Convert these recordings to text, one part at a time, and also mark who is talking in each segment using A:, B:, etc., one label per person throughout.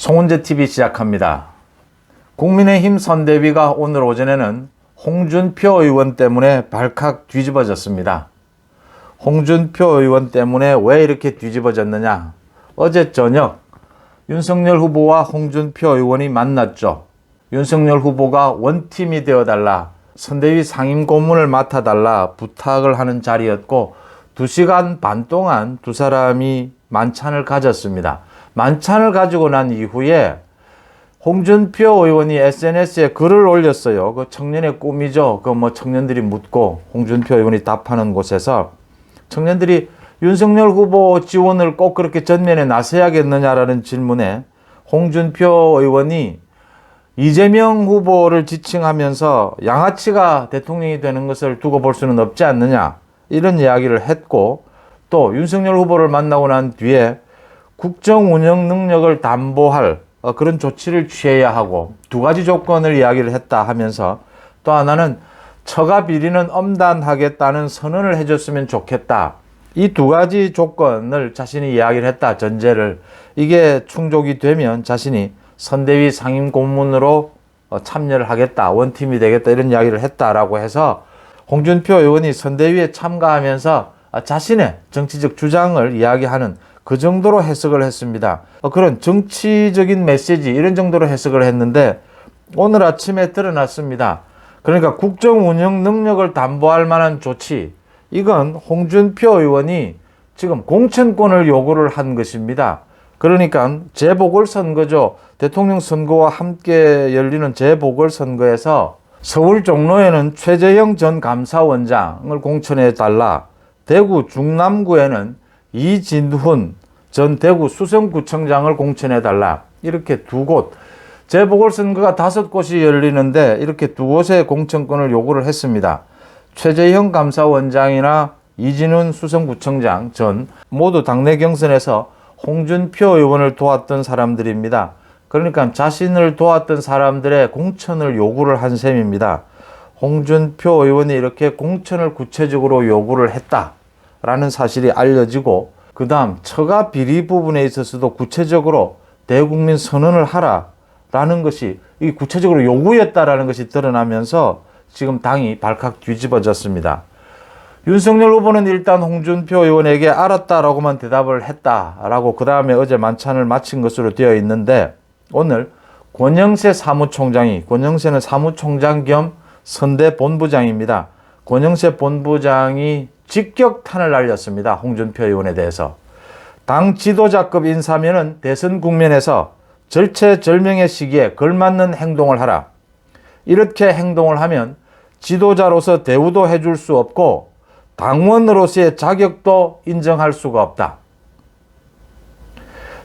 A: 송은재 TV 시작합니다. 국민의힘 선대위가 오늘 오전에는 홍준표 의원 때문에 발칵 뒤집어졌습니다. 홍준표 의원 때문에 왜 이렇게 뒤집어졌느냐? 어제 저녁 윤석열 후보와 홍준표 의원이 만났죠. 윤석열 후보가 원팀이 되어달라, 선대위 상임고문을 맡아달라 부탁을 하는 자리였고 2시간 반 동안 두 사람이 만찬을 가졌습니다. 만찬을 가지고 난 이후에 홍준표 의원이 SNS에 글을 올렸어요. 그 청년의 꿈이죠. 청년들이 묻고 홍준표 의원이 답하는 곳에서 청년들이 윤석열 후보 지원을 꼭 그렇게 전면에 나서야겠느냐라는 질문에 홍준표 의원이 이재명 후보를 지칭하면서 양아치가 대통령이 되는 것을 두고 볼 수는 없지 않느냐, 이런 이야기를 했고, 또 윤석열 후보를 만나고 난 뒤에 국정 운영 능력을 담보할 그런 조치를 취해야 하고 2가지 조건을 이야기를 했다 하면서, 또 하나는 처가 비리는 엄단하겠다는 선언을 해줬으면 좋겠다. 이 2가지 조건을 자신이 이야기를 했다, 전제를. 이게 충족이 되면 자신이 선대위 상임고문으로 참여를 하겠다, 원팀이 되겠다, 이런 이야기를 했다라고 해서 홍준표 의원이 선대위에 참가하면서 자신의 정치적 주장을 이야기하는 그 정도로 해석을 했습니다. 그런 정치적인 메시지, 이런 정도로 해석을 했는데 오늘 아침에 드러났습니다. 그러니까 국정 운영 능력을 담보할 만한 조치, 이건 홍준표 의원이 지금 공천권을 요구를 한 것입니다. 그러니까 재보궐선거죠. 대통령 선거와 함께 열리는 재보궐선거에서 서울 종로에는 최재형 전 감사원장을 공천해달라, 대구 중남구에는 이진훈 전 대구 수성구청장을 공천해달라, 이렇게 2곳, 재보궐선거가 5곳이 열리는데 이렇게 2곳의 공천권을 요구를 했습니다. 최재형 감사원장이나 이진훈 수성구청장 전 모두 당내 경선에서 홍준표 의원을 도왔던 사람들입니다. 그러니까 자신을 도왔던 사람들의 공천을 요구를 한 셈입니다. 홍준표 의원이 이렇게 공천을 구체적으로 요구를 했다라는 사실이 알려지고, 그 다음 처가 비리 부분에 있어서도 구체적으로 대국민 선언을 하라라는 것이 이 구체적으로 요구였다라는 것이 드러나면서 지금 당이 발칵 뒤집어졌습니다. 윤석열 후보는 일단 홍준표 의원에게 알았다라고만 대답을 했다라고 그 다음에 어제 만찬을 마친 것으로 되어 있는데, 오늘 권영세 사무총장이, 권영세는 사무총장 겸 선대 본부장입니다. 권영세 본부장이 직격탄을 날렸습니다. 홍준표 의원에 대해서. 당 지도자급 인사면은 대선 국면에서 절체절명의 시기에 걸맞는 행동을 하라. 이렇게 행동을 하면 지도자로서 대우도 해줄 수 없고 당원으로서의 자격도 인정할 수가 없다.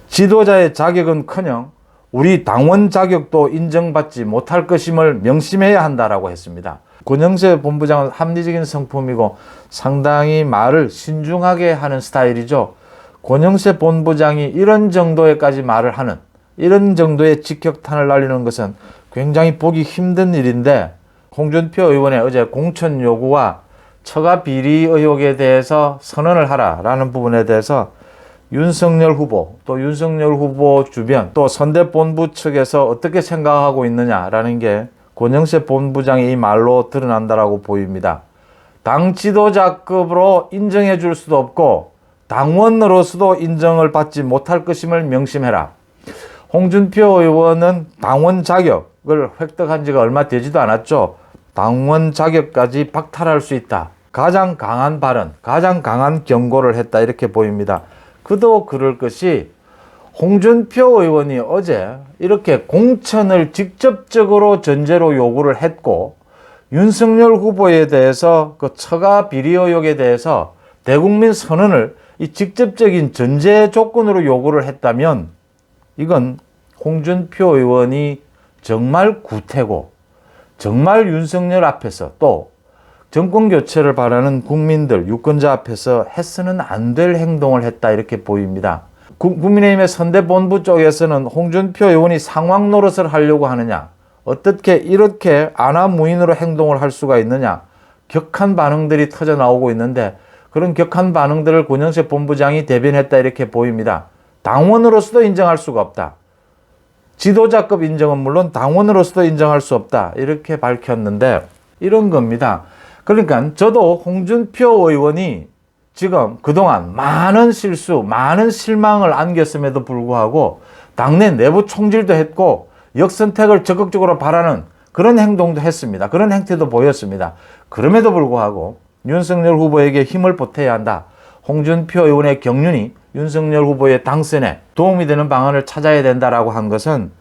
A: 지도자의 자격은커녕 우리 당원 자격도 인정받지 못할 것임을 명심해야 한다라고 했습니다. 권영세 본부장은 합리적인 성품이고 상당히 말을 신중하게 하는 스타일이죠. 권영세 본부장이 이런 정도에까지 말을 하는, 이런 정도의 직격탄을 날리는 것은 굉장히 보기 힘든 일인데, 홍준표 의원의 어제 공천 요구와 처가 비리 의혹에 대해서 선언을 하라라는 부분에 대해서 윤석열 후보, 또 윤석열 후보 주변, 또 선대본부 측에서 어떻게 생각하고 있느냐라는 게 권영세 본부장의 이 말로 드러난다라고 보입니다. 당 지도자급으로 인정해 줄 수도 없고 당원으로서도 인정을 받지 못할 것임을 명심해라. 홍준표 의원은 당원 자격을 획득한 지가 얼마 되지도 않았죠. 당원 자격까지 박탈할 수 있다. 가장 강한 발언, 가장 강한 경고를 했다, 이렇게 보입니다. 그도 그럴 것이 홍준표 의원이 어제 이렇게 공천을 직접적으로 전제로 요구를 했고, 윤석열 후보에 대해서 그 처가 비리 의혹에 대해서 대국민 선언을 이 직접적인 전제 조건으로 요구를 했다면 이건 홍준표 의원이 정말 구태고 정말 윤석열 앞에서, 또 정권 교체를 바라는 국민들, 유권자 앞에서 해서는 안 될 행동을 했다, 이렇게 보입니다. 국민의힘의 선대본부 쪽에서는 홍준표 의원이 상황 노릇을 하려고 하느냐, 어떻게 이렇게 안하무인으로 행동을 할 수가 있느냐, 격한 반응들이 터져 나오고 있는데 그런 격한 반응들을 권영세 본부장이 대변했다, 이렇게 보입니다. 당원으로서도 인정할 수가 없다. 지도자급 인정은 물론 당원으로서도 인정할 수 없다. 이렇게 밝혔는데 이런 겁니다. 그러니까 저도 홍준표 의원이 지금 그동안 많은 실수, 많은 실망을 안겼음에도 불구하고 당내 내부 총질도 했고 역선택을 적극적으로 바라는 그런 행동도 했습니다. 그런 행태도 보였습니다. 그럼에도 불구하고 윤석열 후보에게 힘을 보태야 한다. 홍준표 의원의 경륜이 윤석열 후보의 당선에 도움이 되는 방안을 찾아야 된다라고 한 것은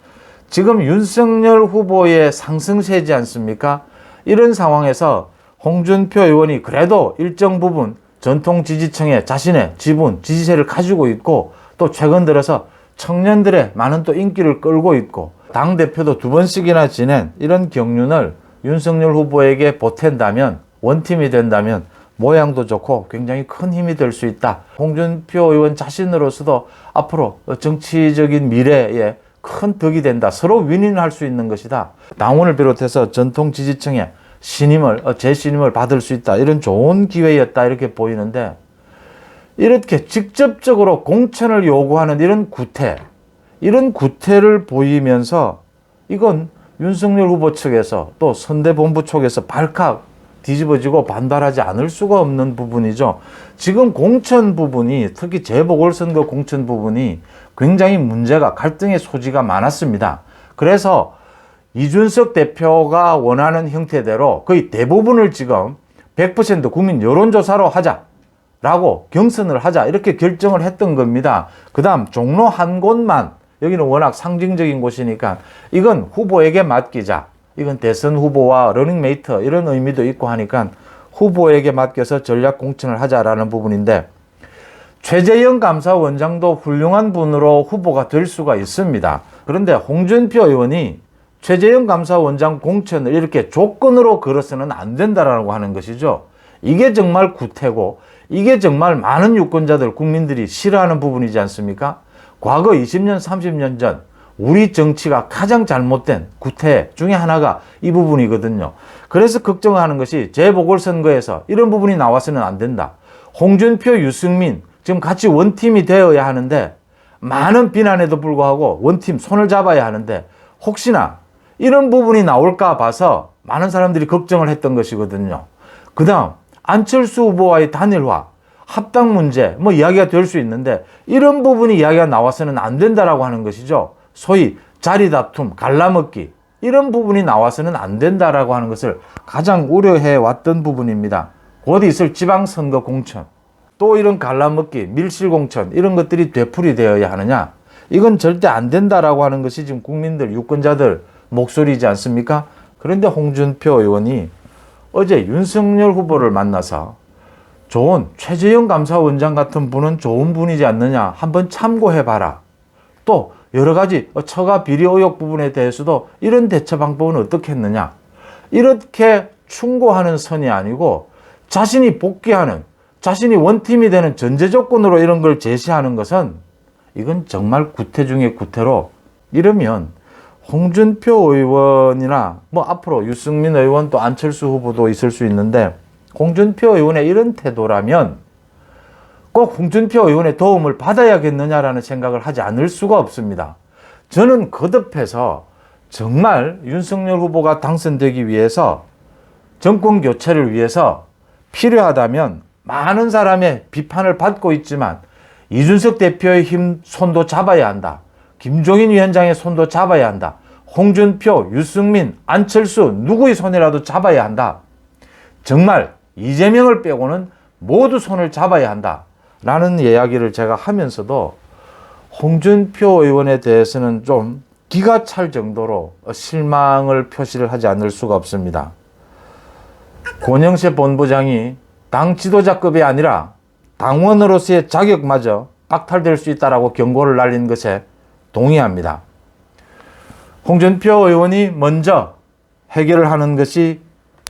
A: 지금 윤석열 후보의 상승세지 않습니까? 이런 상황에서 홍준표 의원이 그래도 일정 부분 전통 지지층에 자신의 지분, 지지세를 가지고 있고 또 최근 들어서 청년들의 많은 또 인기를 끌고 있고 당대표도 2번씩이나 지낸 이런 경륜을 윤석열 후보에게 보탠다면 원팀이 된다면 모양도 좋고 굉장히 큰 힘이 될 수 있다. 홍준표 의원 자신으로서도 앞으로 정치적인 미래에 큰 덕이 된다. 서로 윈윈할 수 있는 것이다. 당원을 비롯해서 전통 지지층의 재신임을 받을 수 있다. 이런 좋은 기회였다. 이렇게 보이는데 이렇게 직접적으로 공천을 요구하는 이런 구태를 보이면서 이건 윤석열 후보 측에서 또 선대본부 쪽에서 발칵 뒤집어지고 반발하지 않을 수가 없는 부분이죠. 지금 공천 부분이 특히 재보궐선거 공천 부분이 굉장히 문제가 갈등의 소지가 많았습니다. 그래서 이준석 대표가 원하는 형태대로 거의 대부분을 지금 100% 국민 여론조사로 하자라고 경선을 하자 이렇게 결정을 했던 겁니다. 그 다음 종로 한 곳만 여기는 워낙 상징적인 곳이니까 이건 후보에게 맡기자. 이건 대선 후보와 러닝메이트 이런 의미도 있고 하니까 후보에게 맡겨서 전략 공천을 하자라는 부분인데 최재형 감사원장도 훌륭한 분으로 후보가 될 수가 있습니다. 그런데 홍준표 의원이 최재형 감사원장 공천을 이렇게 조건으로 걸어서는 안 된다라고 하는 것이죠. 이게 정말 구태고 이게 정말 많은 유권자들, 국민들이 싫어하는 부분이지 않습니까? 과거 20년, 30년 전 우리 정치가 가장 잘못된 구태 중에 하나가 이 부분이거든요. 그래서 걱정하는 것이 재보궐선거에서 이런 부분이 나와서는 안 된다. 홍준표, 유승민 지금 같이 원팀이 되어야 하는데 많은 비난에도 불구하고 원팀 손을 잡아야 하는데 혹시나 이런 부분이 나올까 봐서 많은 사람들이 걱정을 했던 것이거든요. 그 다음 안철수 후보와의 단일화, 합당 문제 이야기가 될 수 있는데 이런 부분이 이야기가 나와서는 안 된다라고 하는 것이죠. 소위 자리 다툼, 갈라먹기 이런 부분이 나와서는 안 된다라고 하는 것을 가장 우려해 왔던 부분입니다. 곧 있을 지방선거 공천, 또 이런 갈라먹기, 밀실공천 이런 것들이 되풀이되어야 하느냐? 이건 절대 안 된다라고 하는 것이 지금 국민들, 유권자들 목소리이지 않습니까? 그런데 홍준표 의원이 어제 윤석열 후보를 만나서 좋은 최재형 감사원장 같은 분은 좋은 분이지 않느냐? 한번 참고해봐라. 또 여러 가지 처가 비리 의혹 부분에 대해서도 이런 대처 방법은 어떻게 했느냐. 이렇게 충고하는 선이 아니고 자신이 복귀하는, 자신이 원팀이 되는 전제 조건으로 이런 걸 제시하는 것은 이건 정말 구태 중의 구태로 이러면 홍준표 의원이나 앞으로 유승민 의원 또 안철수 후보도 있을 수 있는데 홍준표 의원의 이런 태도라면 꼭 홍준표 의원의 도움을 받아야겠느냐라는 생각을 하지 않을 수가 없습니다. 저는 거듭해서 정말 윤석열 후보가 당선되기 위해서 정권 교체를 위해서 필요하다면 많은 사람의 비판을 받고 있지만 이준석 대표의 손도 잡아야 한다. 김종인 위원장의 손도 잡아야 한다. 홍준표, 유승민, 안철수 누구의 손이라도 잡아야 한다. 정말 이재명을 빼고는 모두 손을 잡아야 한다. 라는 이야기를 제가 하면서도 홍준표 의원에 대해서는 좀 기가 찰 정도로 실망을 표시를 하지 않을 수가 없습니다. 권영세 본부장이 당 지도자급이 아니라 당원으로서의 자격마저 박탈될 수 있다라고 경고를 날린 것에 동의합니다. 홍준표 의원이 먼저 해결을 하는 것이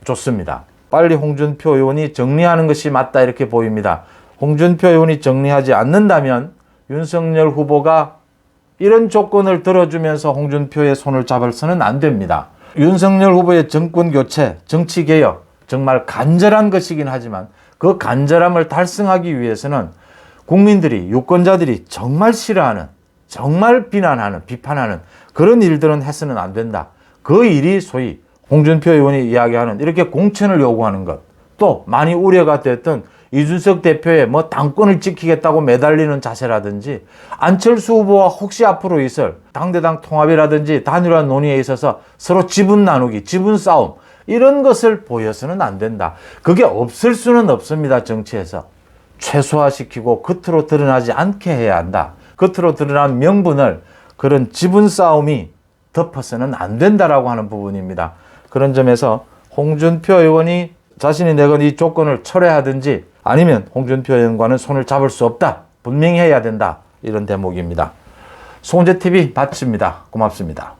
A: 좋습니다. 빨리 홍준표 의원이 정리하는 것이 맞다 이렇게 보입니다. 홍준표 의원이 정리하지 않는다면 윤석열 후보가 이런 조건을 들어주면서 홍준표의 손을 잡아서는 안 됩니다. 윤석열 후보의 정권 교체, 정치 개혁 정말 간절한 것이긴 하지만 그 간절함을 달성하기 위해서는 국민들이, 유권자들이 정말 싫어하는 정말 비판하는 그런 일들은 해서는 안 된다. 그 일이 소위 홍준표 의원이 이야기하는 이렇게 공천을 요구하는 것, 또 많이 우려가 됐던 이준석 대표의 뭐 당권을 지키겠다고 매달리는 자세라든지 안철수 후보와 혹시 앞으로 있을 당대당 통합이라든지 단일화 논의에 있어서 서로 지분 나누기, 지분 싸움 이런 것을 보여서는 안 된다. 그게 없을 수는 없습니다. 정치에서. 최소화시키고 겉으로 드러나지 않게 해야 한다. 겉으로 드러난 명분을 그런 지분 싸움이 덮어서는 안 된다라고 하는 부분입니다. 그런 점에서 홍준표 의원이 자신이 내건 이 조건을 철회하든지 아니면 홍준표 의원과는 손을 잡을 수 없다. 분명히 해야 된다. 이런 대목입니다. 송재TV 마칩니다. 고맙습니다.